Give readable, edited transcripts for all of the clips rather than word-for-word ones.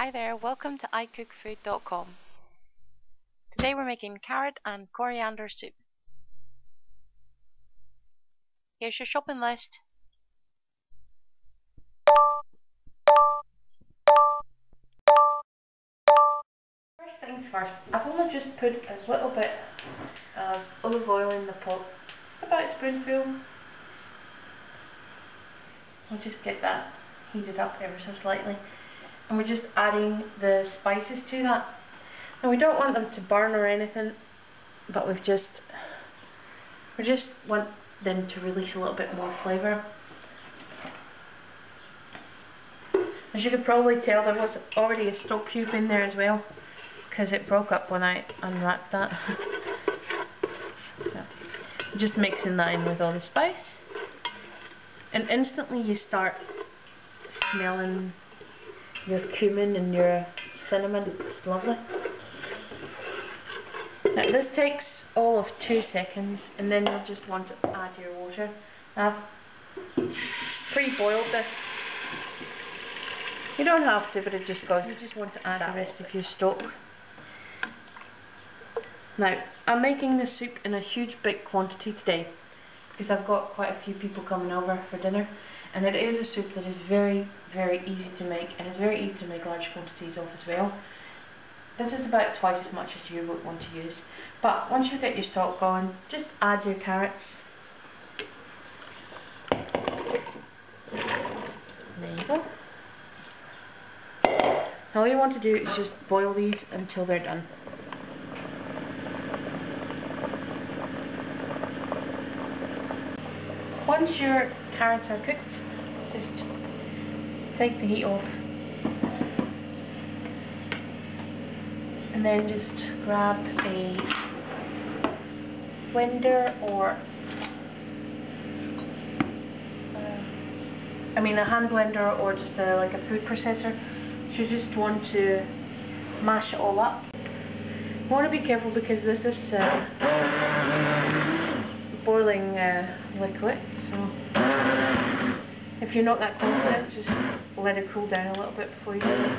Hi there, welcome to icook-food.com. Today we're making carrot and coriander soup. Here's your shopping list. First things first, I've only just put a little bit of olive oil in the pot, about a spoonful. I'll just get that heated up ever so slightly. And we're just adding the spices to that. Now we don't want them to burn or anything, but we just want them to release a little bit more flavour. As you could probably tell, there was already a stock cube in there as well, because it broke up when I unwrapped that. So, just mixing that in with all the spice, and instantly you start smelling your cumin and your cinnamon. It's lovely. Now this takes all of 2 seconds, and then you'll just want to add your water. I've pre-boiled this. You don't have to, but it just goes. You just want to add the rest of your stock. Now, I'm making this soup in a huge big quantity today, because I've got quite a few people coming over for dinner, and it is a soup that is very, very easy to make, and it's very easy to make large quantities of as well. This is about twice as much as you would want to use. But once you get your stock going, just add your carrots. There you go. Now all you want to do is just boil these until they're done. Once your carrots are cooked, just take the heat off, and then just grab a blender or a hand blender, or just like a food processor. So you just want to mash it all up. You want to be careful because this is boiling liquid, so if you're not that confident, just let it cool down a little bit before you do it.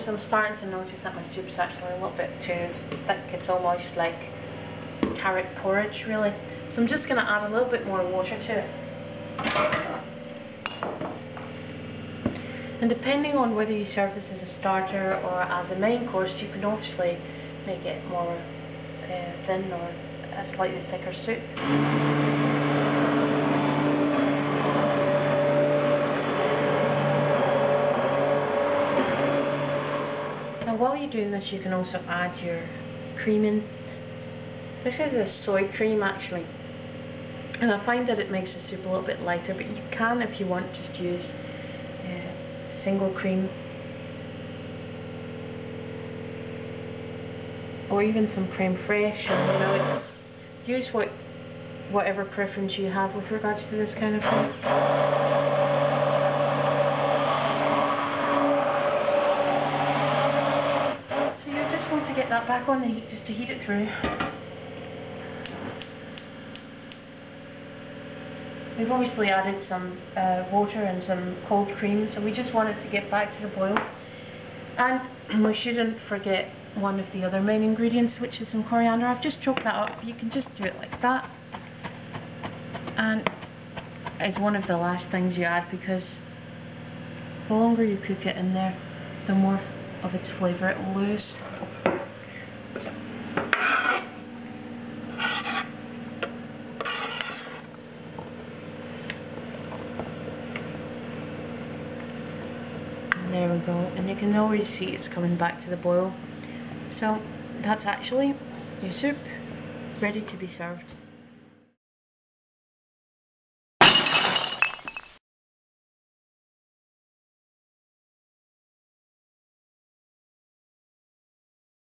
I'm starting to notice that my soup's actually a little bit too thick. It's almost like carrot porridge, really. So I'm just going to add a little bit more water to it. And depending on whether you serve this as a starter or as a main course, you can obviously make it more thin or a slightly thicker soup. While you're doing this, you can also add your cream in. This is a soy cream actually, and I find that it makes the soup a little bit lighter, but you can, if you want, just use single cream, or even some creme fraiche, or use whatever preference you have with regards to this kind of thing. Get that back on the heat just to heat it through. We've obviously added some water and some cold cream, so we just want it to get back to the boil. And we shouldn't forget one of the other main ingredients, which is some coriander. I've just chopped that up. You can just do it like that. And it's one of the last things you add, because the longer you cook it in there, the more of its flavour it will lose. There we go, and you can always see it's coming back to the boil. So that's actually your soup ready to be served.